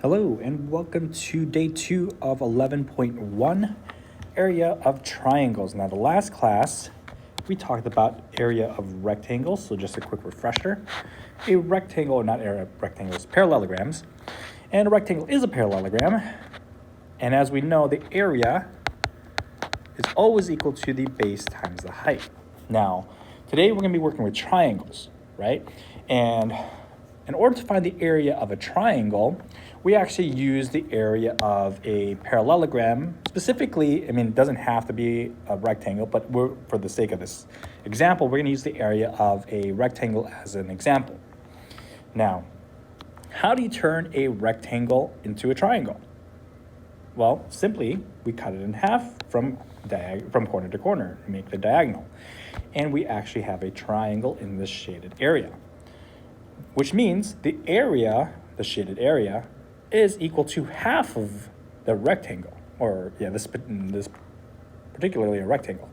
Hello and welcome to day 2 of 11.1, area of triangles. Now the last class, we talked about area of rectangles, so just a quick refresher. A rectangle, not area of rectangles, parallelograms. And a rectangle is a parallelogram. And as we know, the area is always equal to the base times the height. Now, today we're going to be working with triangles, right? And in order to find the area of a triangle, we actually use the area of a parallelogram. Specifically, it doesn't have to be a rectangle, but for the sake of this example, we're going to use the area of a rectangle as an example. Now, how do you turn a rectangle into a triangle? Well, simply, we cut it in half from corner to corner to make the diagonal. And we actually have a triangle in this shaded area, which means the area, the shaded area, is equal to half of the rectangle, or this particularly a rectangle,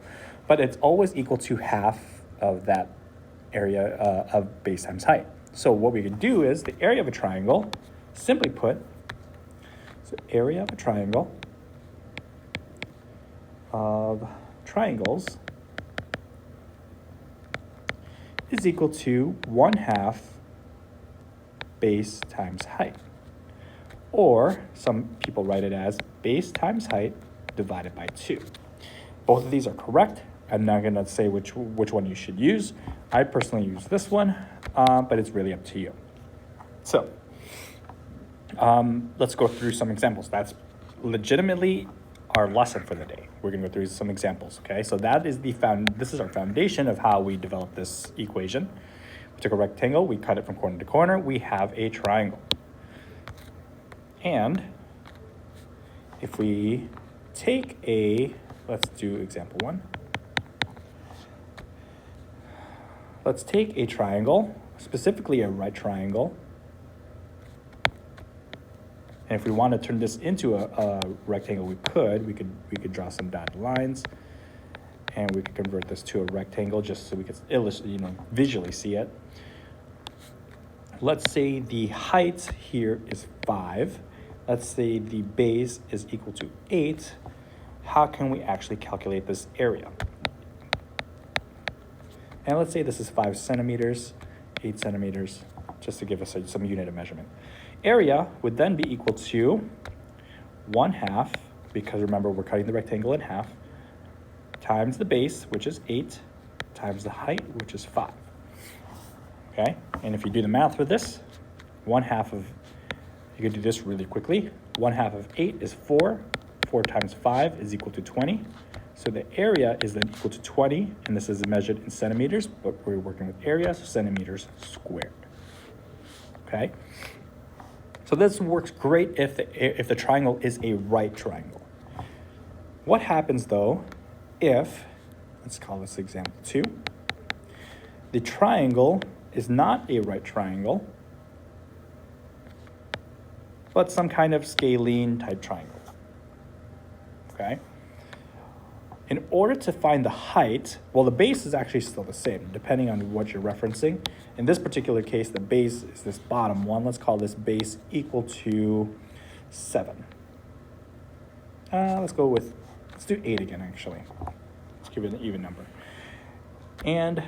but it's always equal to half of that area of base times height. So what we can do is the area of a triangle, simply put, so area of a triangle of triangles is equal to 1/2 base times height. Or some people write it as base times height divided by 2. Both of these are correct. I'm not going to say which one you should use. I personally use this one, but it's really up to you. So let's go through some examples. That's legitimately our lesson for the day. We're going to go through some examples, okay? So that is this is our foundation of how we develop this equation. We took a rectangle, we cut it from corner to corner, we have a triangle. And if we take let's do example 1. Let's take a triangle, specifically a right triangle. And if we want to turn this into a rectangle, we could draw some dotted lines, and we could convert this to a rectangle just so we could visually see it. Let's say the height here is 5. Let's say the base is equal to 8. How can we actually calculate this area? And let's say this is 5 centimeters, 8 centimeters, just to give us some unit of measurement. Area would then be equal to 1/2, because remember we're cutting the rectangle in half, times the base, which is 8, times the height, which is 5. Okay, and if you do the math for this, 1/2 of, you could do this really quickly, 1/2 of 8 is 4, 4 times 5 is equal to 20. So the area is then equal to 20, and this is measured in centimeters, but we're working with area, so centimeters squared. Okay, so this works great if the triangle is a right triangle. What happens though if, let's call this example 2, the triangle is not a right triangle, but some kind of scalene type triangle, okay? In order to find the height, well, the base is actually still the same, depending on what you're referencing. In this particular case, the base is this bottom one. Let's call this base equal to 7. Let's do 8 again, actually. Let's give it an even number. And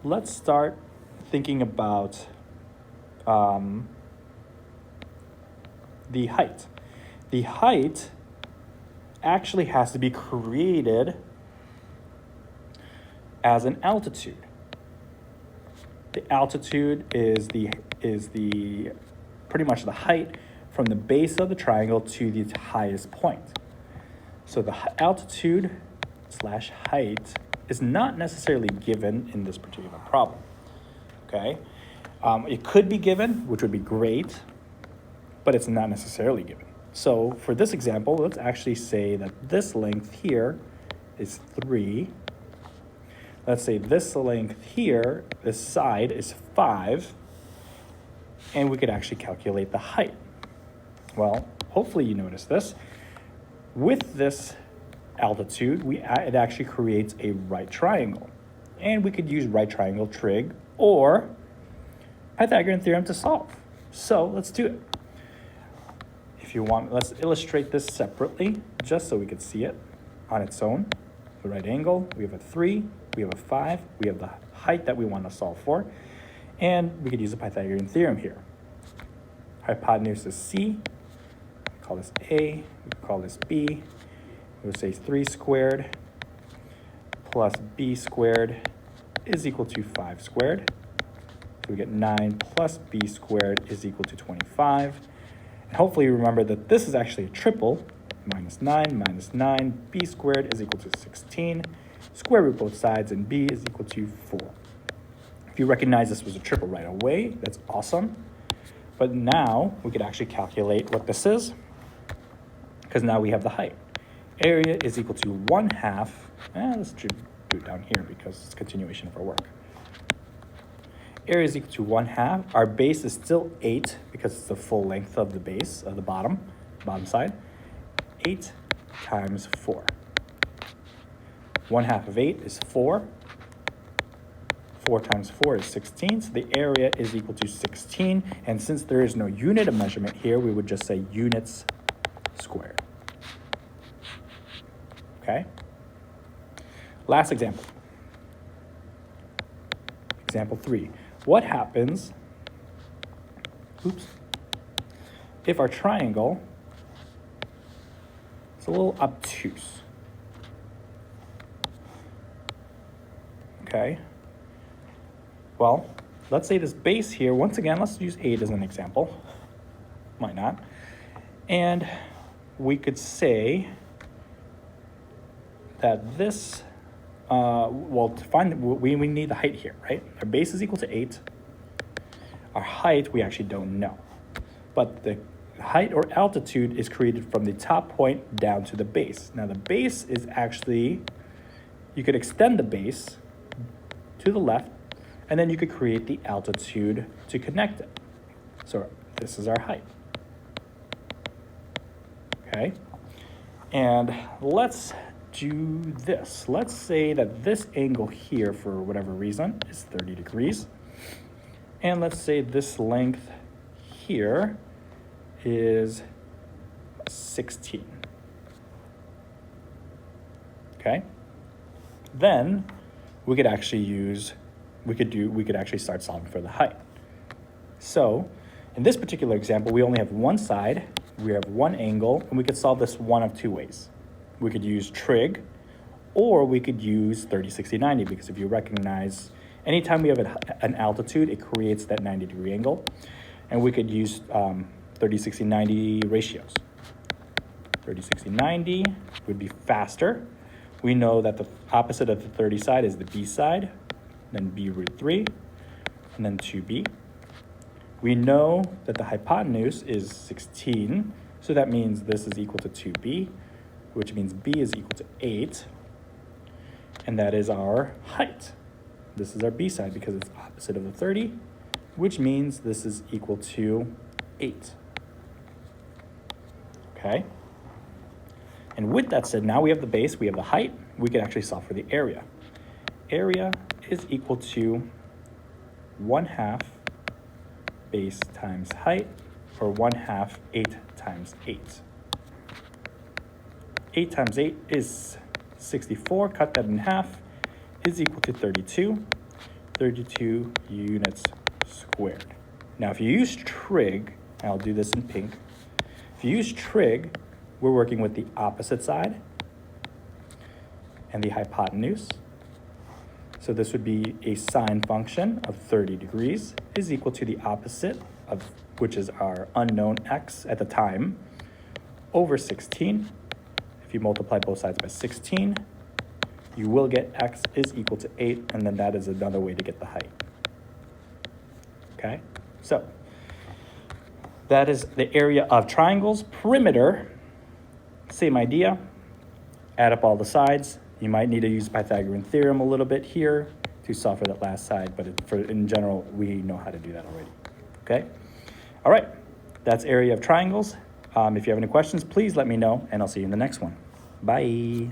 let's start thinking about the height. The height actually has to be created as an altitude. The altitude is the pretty much the height from the base of the triangle to the highest point. So the altitude / height is not necessarily given in this particular problem. Okay, it could be given, which would be great, but it's not necessarily given. So for this example, let's actually say that this length here is 3. Let's say this length here, this side is 5, and we could actually calculate the height. Well, hopefully you notice this. With this altitude, it actually creates a right triangle. And we could use right triangle trig or Pythagorean theorem to solve. So let's do it. if you want, let's illustrate this separately, just so we could see it on its own. The right angle, we have a 3, we have a 5, we have the height that we want to solve for, and we could use the Pythagorean theorem here. Hypotenuse is C, we call this A, we call this B. We would say 3 squared plus B squared is equal to 5 squared. So we get 9 plus B squared is equal to 25. And hopefully you remember that this is actually a triple. Minus 9, B squared is equal to 16. Square root both sides, and B is equal to 4. If you recognize this was a triple right away, that's awesome. But now we could actually calculate what this is, because now we have the height. Area is equal to 1/2. Let's do it down here because it's a continuation of our work. Area is equal to 1/2. Our base is still 8 because it's the full length of the base of the bottom side. 8 times 4. 1/2 of 8 is 4. 4 times 4 is 16. So the area is equal to 16. And since there is no unit of measurement here, we would just say units squared. Okay? Last example. Example 3. What happens, if our triangle is a little obtuse? Okay. Well, let's say this base here, once again, let's use 8 as an example. Might not. And we could say that this, to find, we need the height here, right? Our base is equal to 8. Our height, we actually don't know. But the height or altitude is created from the top point down to the base. Now the base is actually, you could extend the base to the left, and then you could create the altitude to connect it. So this is our height. Okay? And let's do this. Let's say that this angle here, for whatever reason, is 30 degrees. And let's say this length here is 16. Okay? Then we could actually start solving for the height. So in this particular example, we only have one side, we have one angle, and we could solve this one of two ways. We could use trig, or we could use 30, 60, 90, because if you recognize, anytime we have an altitude, it creates that 90-degree angle. And we could use 30, 60, 90 ratios. 30, 60, 90 would be faster. We know that the opposite of the 30 side is the B side, then B root 3, and then 2B. We know that the hypotenuse is 16, so that means this is equal to 2B, which means B is equal to 8, and that is our height. This is our B side because it's opposite of the 30, which means this is equal to 8. Okay? And with that said, now we have the base, we have the height, we can actually solve for the area. Area is equal to 1/2 base times height, or 1/2 8 times 8. 8 times 8 is 64, cut that in half, is equal to 32. 32 units squared. Now if you use trig, and I'll do this in pink, if you use trig, we're working with the opposite side and the hypotenuse. So this would be a sine function of 30 degrees is equal to the opposite of, which is our unknown x at the time, over 16. If you multiply both sides by 16, you will get x is equal to 8, and then that is another way to get the height. Okay, so that is the area of triangles. Perimeter, same idea. Add up all the sides. You might need to use Pythagorean theorem a little bit here to solve for that last side, but in general, we know how to do that already. Okay, all right, that's area of triangles. If you have any questions, please let me know, and I'll see you in the next one. Bye.